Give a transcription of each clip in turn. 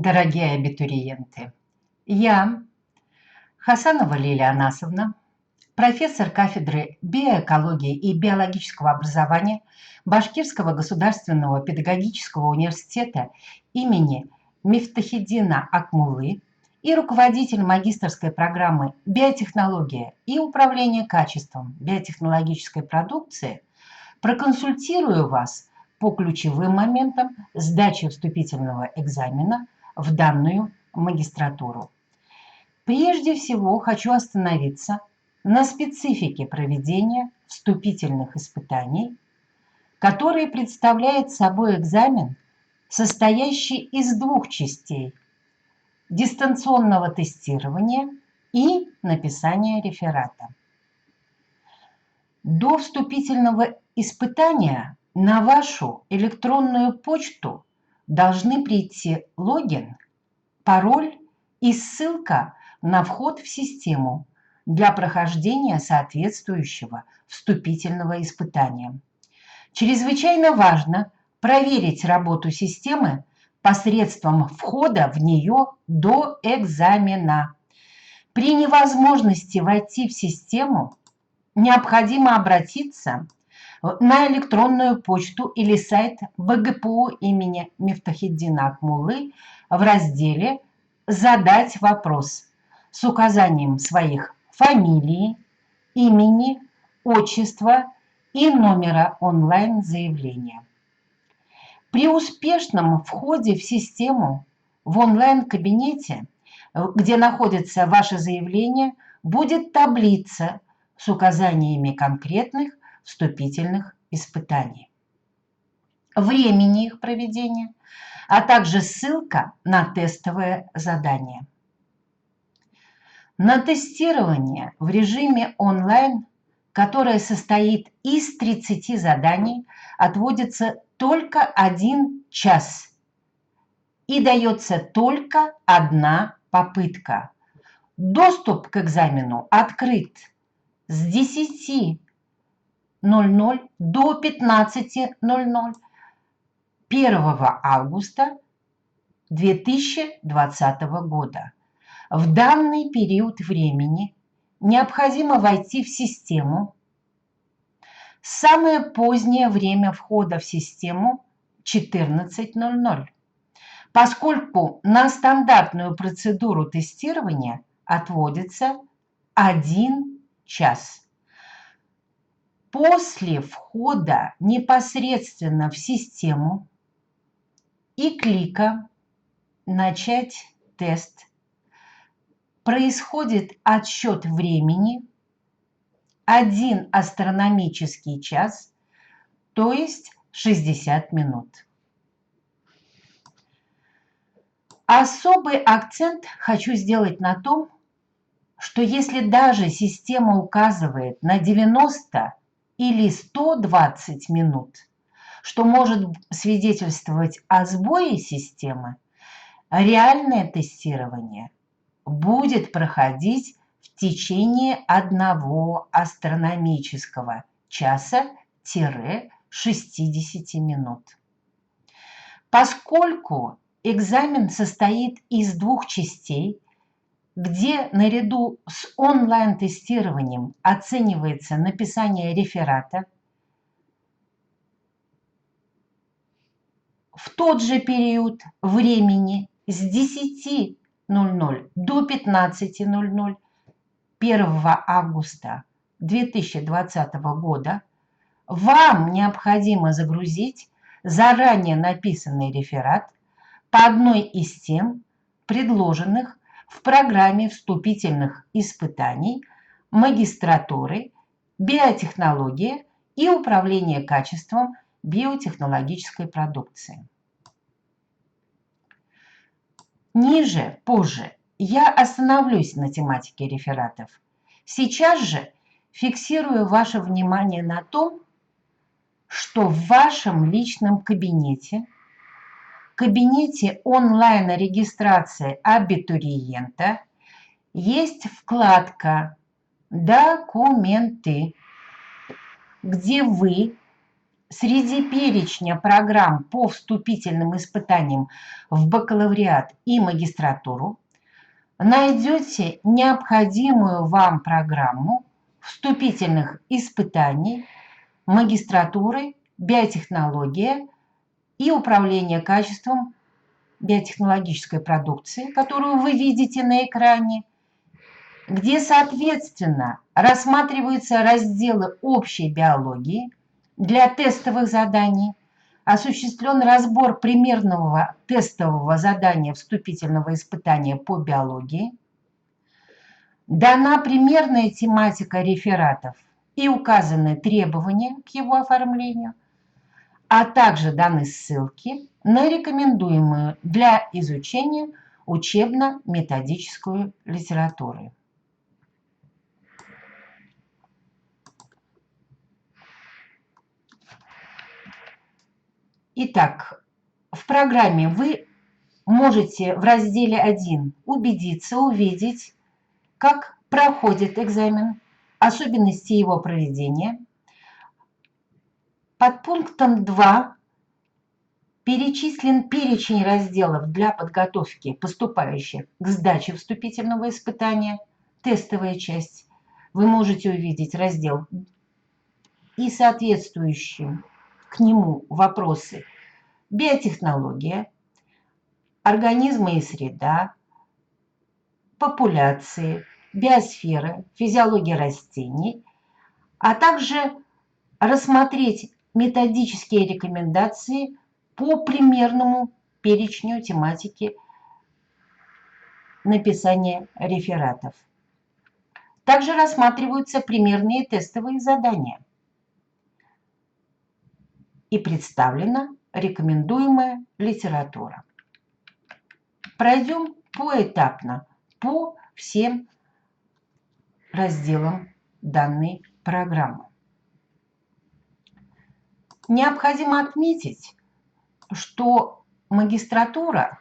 Дорогие абитуриенты, я, Хасанова Лилия Анасовна, профессор кафедры биоэкологии и биологического образования Башкирского государственного педагогического университета имени Мифтахиддина Акмуллы и руководитель магистерской программы «Биотехнология и управление качеством биотехнологической продукции», проконсультирую вас по ключевым моментам сдачи вступительного экзамена в данную магистратуру. Прежде всего хочу остановиться на специфике проведения вступительных испытаний, который представляет собой экзамен, состоящий из двух частей – дистанционного тестирования и написания реферата. До вступительного испытания на вашу электронную почту должны прийти логин, пароль и ссылка на вход в систему для прохождения соответствующего вступительного испытания. Чрезвычайно важно проверить работу системы посредством входа в нее до экзамена. При невозможности войти в систему необходимо обратиться на электронную почту или сайт БГПУ имени Мифтахиддина Акмуллы в разделе «Задать вопрос» с указанием своих фамилии, имени, отчества и номера онлайн-заявления. При успешном входе в систему в онлайн-кабинете, где находится ваше заявление, будет таблица с указаниями конкретных вступительных испытаний, времени их проведения, а также ссылка на тестовое задание. На тестирование в режиме онлайн, которое состоит из 30 заданий, отводится только 1 час и дается только одна попытка. Доступ к экзамену открыт с 10:00 до 15:00 1 августа 2020 года. В данный период времени необходимо войти в систему. Самое позднее время входа в систему – 14:00, поскольку на стандартную процедуру тестирования отводится 1 час. После входа непосредственно в систему и клика «Начать тест» происходит отсчет времени 1 астрономический час, то есть 60 минут. Особый акцент хочу сделать на том, что если даже система указывает на 90 или 120 минут, что может свидетельствовать о сбое системы, реальное тестирование будет проходить в течение 1 астрономического часа-60 минут. Поскольку экзамен состоит из 2 частей, где наряду с онлайн-тестированием оценивается написание реферата, в тот же период времени с 10:00 до 15:00 1 августа 2020 года вам необходимо загрузить заранее написанный реферат по одной из тем, предложенных в программе вступительных испытаний магистратуры «Биотехнология и управление качеством биотехнологической продукции». Ниже, позже, я остановлюсь на тематике рефератов. Сейчас же фиксирую ваше внимание на том, что в вашем личном кабинете онлайн-регистрации абитуриента есть вкладка «Документы», где вы среди перечня программ по вступительным испытаниям в бакалавриат и магистратуру найдете необходимую вам программу вступительных испытаний магистратуры, биотехнология и управление качеством биотехнологической продукции, которую вы видите на экране, где, соответственно, рассматриваются разделы общей биологии для тестовых заданий, осуществлен разбор примерного тестового задания вступительного испытания по биологии, дана примерная тематика рефератов и указаны требования к его оформлению, а также даны ссылки на рекомендуемую для изучения учебно-методическую литературу. Итак, в программе вы можете в разделе 1 убедиться, увидеть, как проходит экзамен, особенности его проведения. Под пунктом 2 перечислен перечень разделов для подготовки поступающих к сдаче вступительного испытания, тестовая часть. Вы можете увидеть раздел и соответствующие к нему вопросы: биотехнология, организмы и среда, популяции, биосфера, физиология растений, а также рассмотреть методические рекомендации по примерному перечню тематики написания рефератов. Также рассматриваются примерные тестовые задания и представлена рекомендуемая литература. Пройдем поэтапно по всем разделам данной программы. Необходимо отметить, что магистратура,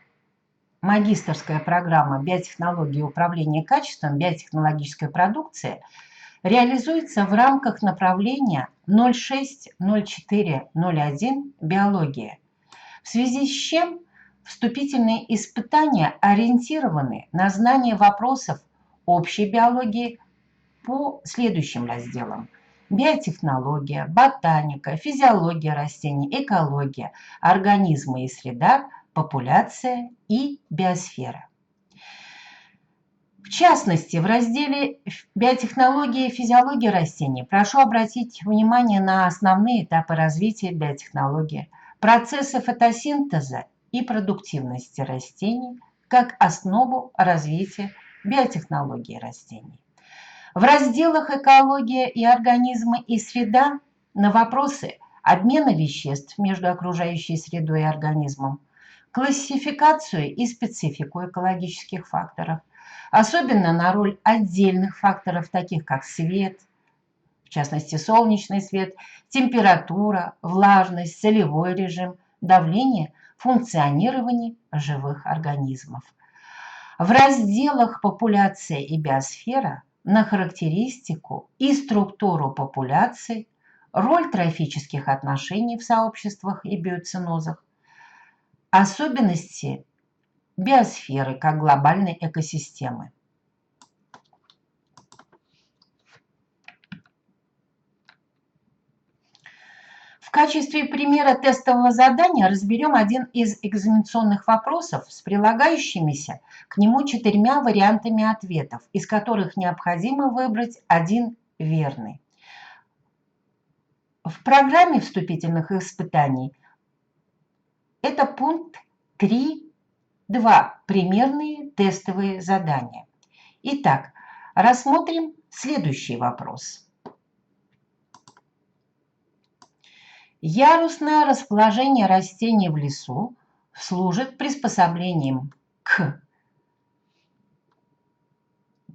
магистерская программа биотехнологии и управления качеством биотехнологической продукции реализуется в рамках направления 06-04-01 биология, в связи с чем вступительные испытания ориентированы на знание вопросов общей биологии по следующим разделам: биотехнология, ботаника, физиология растений, экология, организмы и среда, популяция и биосфера. В частности, в разделе биотехнология и физиология растений прошу обратить внимание на основные этапы развития биотехнологии, процессы фотосинтеза и продуктивности растений как основу развития биотехнологии растений. В разделах «Экология и организмы и среда» на вопросы обмена веществ между окружающей средой и организмом, классификацию и специфику экологических факторов, особенно на роль отдельных факторов, таких как свет, в частности солнечный свет, температура, влажность, солевой режим, давление, функционирование живых организмов. В разделах «Популяция и биосфера» на характеристику и структуру популяций, роль трофических отношений в сообществах и биоценозах, особенности биосферы как глобальной экосистемы. В качестве примера тестового задания разберем один из экзаменационных вопросов с прилагающимися к нему 4 вариантами ответов, из которых необходимо выбрать один верный. В программе вступительных испытаний это пункт 3.2 «Примерные тестовые задания». Итак, рассмотрим следующий вопрос. Ярусное расположение растений в лесу служит приспособлением к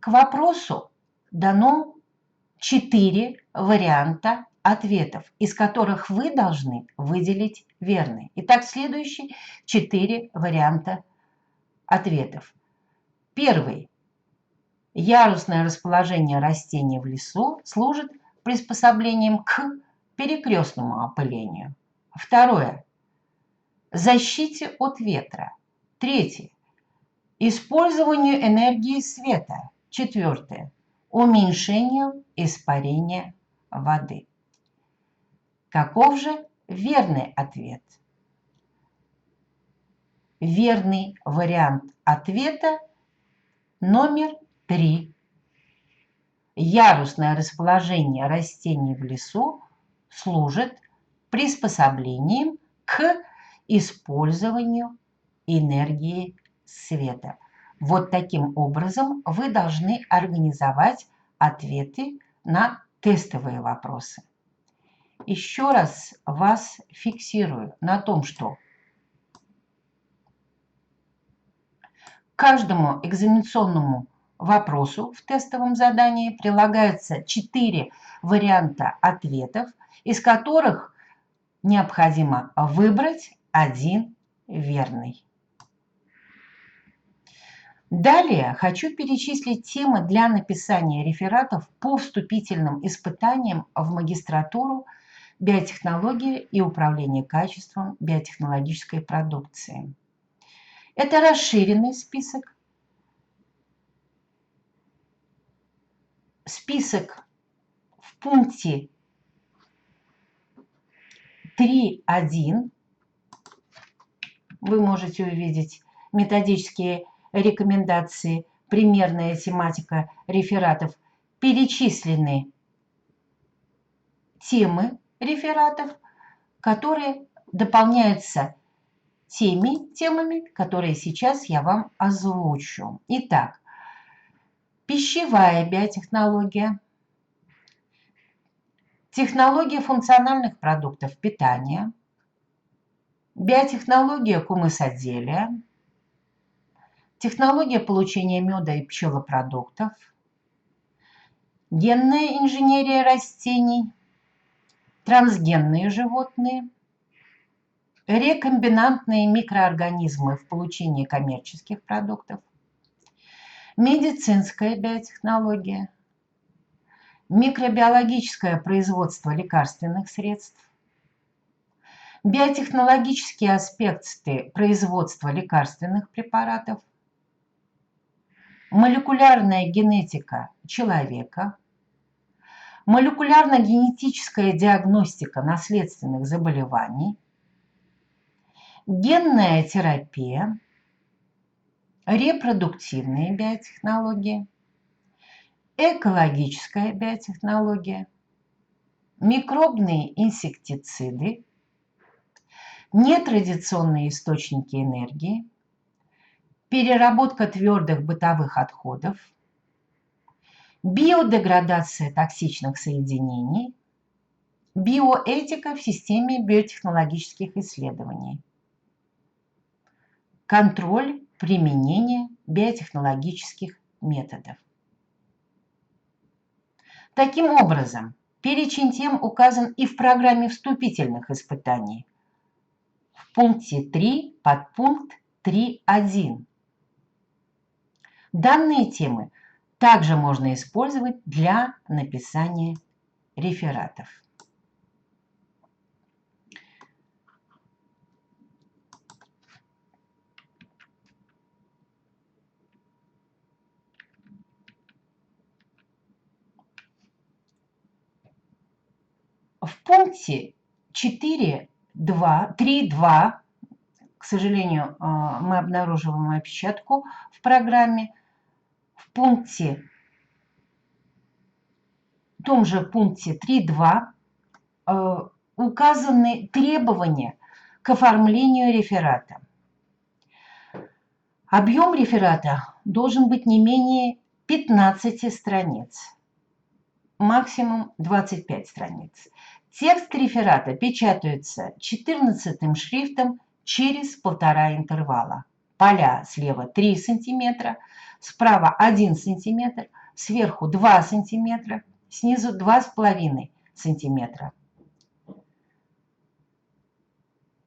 вопросу дано 4 варианта ответов, из которых вы должны выделить верный. Итак, следующие 4 варианта ответов. Первый. Ярусное расположение растений в лесу служит приспособлением к перекрестному опылению. Второе – защите от ветра. Третье – использованию энергии света. Четвертое – уменьшению испарения воды. Каков же верный ответ? Верный вариант ответа номер 3. Ярусное расположение растений в лесу служит приспособлением к использованию энергии света. Вот таким образом вы должны организовать ответы на тестовые вопросы. Еще раз вас фиксирую на том, что к каждому экзаменационному вопросу в тестовом задании прилагается 4 варианта ответов, из которых необходимо выбрать один верный. Далее хочу перечислить темы для написания рефератов по вступительным испытаниям в магистратуру биотехнологии и управление качеством биотехнологической продукции. Это расширенный список. Список в пункте 3.1 вы можете увидеть методические рекомендации, примерная тематика рефератов, перечислены темы рефератов, которые дополняются теми темами, которые сейчас я вам озвучу. Итак, пищевая биотехнология, технология функциональных продуктов питания, биотехнология кумысоделия, технология получения меда и пчелопродуктов, генная инженерия растений, трансгенные животные, рекомбинантные микроорганизмы в получении коммерческих продуктов, медицинская биотехнология, микробиологическое производство лекарственных средств, биотехнологические аспекты производства лекарственных препаратов, молекулярная генетика человека, молекулярно-генетическая диагностика наследственных заболеваний, генная терапия, репродуктивные биотехнологии, экологическая биотехнология, микробные инсектициды, нетрадиционные источники энергии, переработка твердых бытовых отходов, биодеградация токсичных соединений, биоэтика в системе биотехнологических исследований, контроль применения биотехнологических методов. Таким образом, перечень тем указан и в программе вступительных испытаний в пункте 3, подпункт 3.1. Данные темы также можно использовать для написания рефератов. В пункте 3.2, к сожалению, мы обнаруживаем опечатку в программе, в том же пункте 3.2 указаны требования к оформлению реферата. Объем реферата должен быть не менее 15 страниц, максимум 25 страниц. Текст реферата печатается 14 шрифтом через 1,5 интервала. Поля слева 3 см, справа 1 см, сверху 2 см, снизу 2,5 см.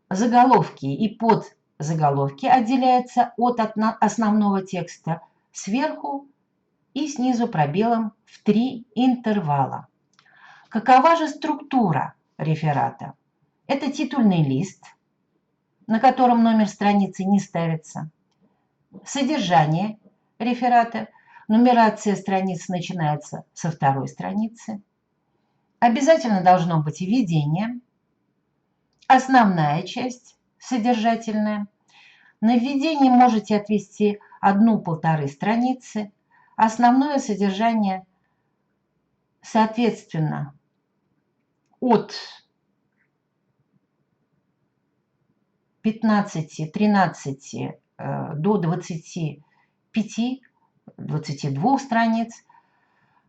Заголовки и подзаголовки отделяются от основного текста сверху и снизу пробелом в 3 интервала. Какова же структура реферата. Это титульный лист, на котором номер страницы не ставится. Содержание реферата. Нумерация страниц начинается со второй страницы. Обязательно должно быть введение. Основная часть, содержательная. На введение можете отвести 1-1,5 страницы. Основное содержание, соответственно, от 15-13 до 25-22 страниц.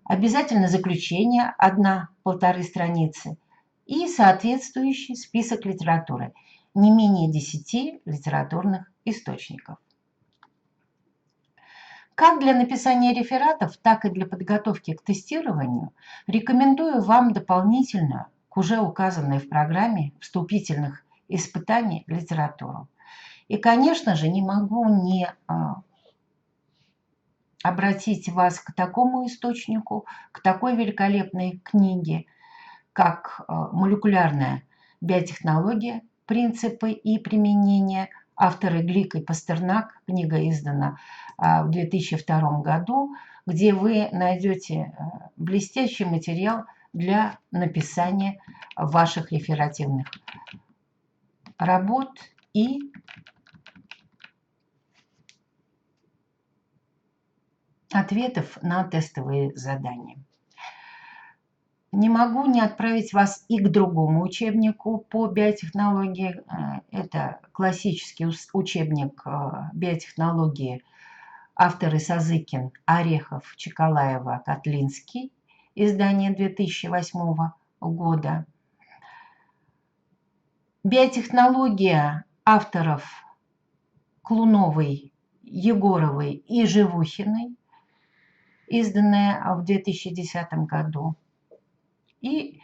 Обязательно заключение 1-1,5 страницы и соответствующий список литературы, не менее 10 литературных источников. Как для написания рефератов, так и для подготовки к тестированию рекомендую вам дополнительную к уже указанной в программе вступительных испытаний литературу. И, конечно же, не могу не обратить вас к такому источнику, к такой великолепной книге, как «Молекулярная биотехнология. Принципы и применения». Авторы Глик и Пастернак. Книга издана в 2002 году, где вы найдете блестящий материал для написания ваших реферативных работ и ответов на тестовые задания. Не могу не отправить вас и к другому учебнику по биотехнологии. Это классический учебник биотехнологии. Авторы Сазыкин, Орехов, Чекалаева, Котлинский. Издание 2008 года. Биотехнология авторов Клуновой, Егоровой и Живухиной. Изданная в 2010 году. И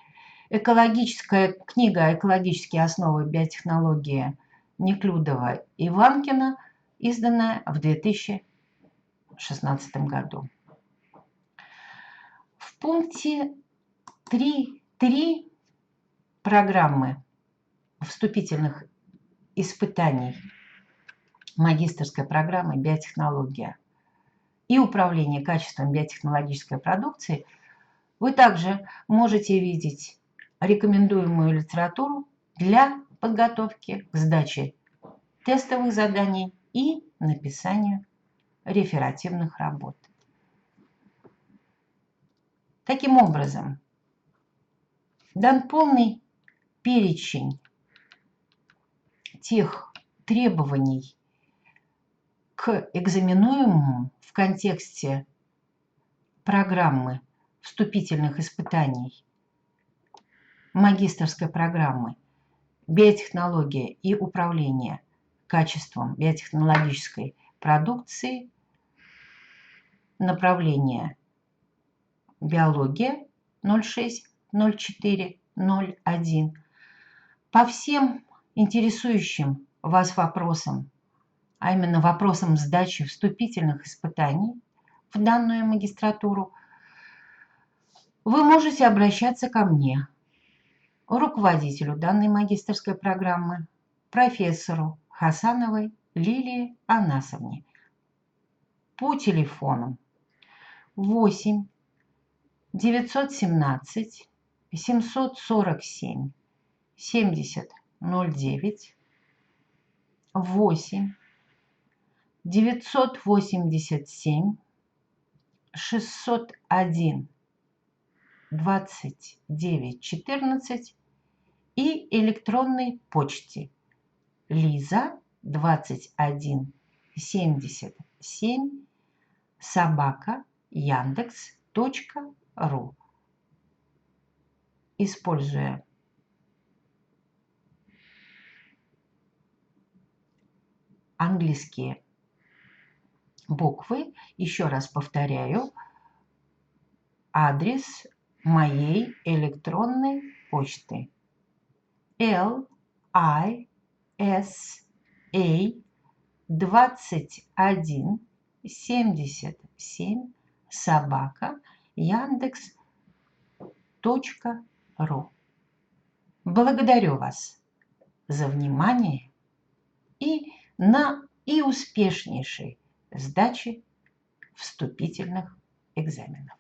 экологическая книга «Экологические основы биотехнологии» Неклюдова и Иванкина, изданная в 2016 году. В пункте 3.3 программы вступительных испытаний магистерской программы «Биотехнология» и управление качеством биотехнологической продукции вы также можете видеть рекомендуемую литературу для подготовки к сдаче тестовых заданий и написанию реферативных работ. Таким образом, дан полный перечень тех требований к экзаменуемому в контексте программы вступительных испытаний магистерской программы «Биотехнология и управление качеством биотехнологической продукции», направление «Биология» 06-04-01. По всем интересующим вас вопросам, а именно вопросам сдачи вступительных испытаний в данную магистратуру, вы можете обращаться ко мне, руководителю данной магистерской программы, профессору Хасановой Лилии Анасовне, по телефону 8 917 747 70 09, 8 987 601 29 14 и электронной почте Лиза 2177 @Яндекс.ру. Используя английские буквы, еще раз повторяю, адрес моей электронной почты LISA2177 @Яндекс.ру. Благодарю вас за внимание и успешнейшей сдачи вступительных экзаменов.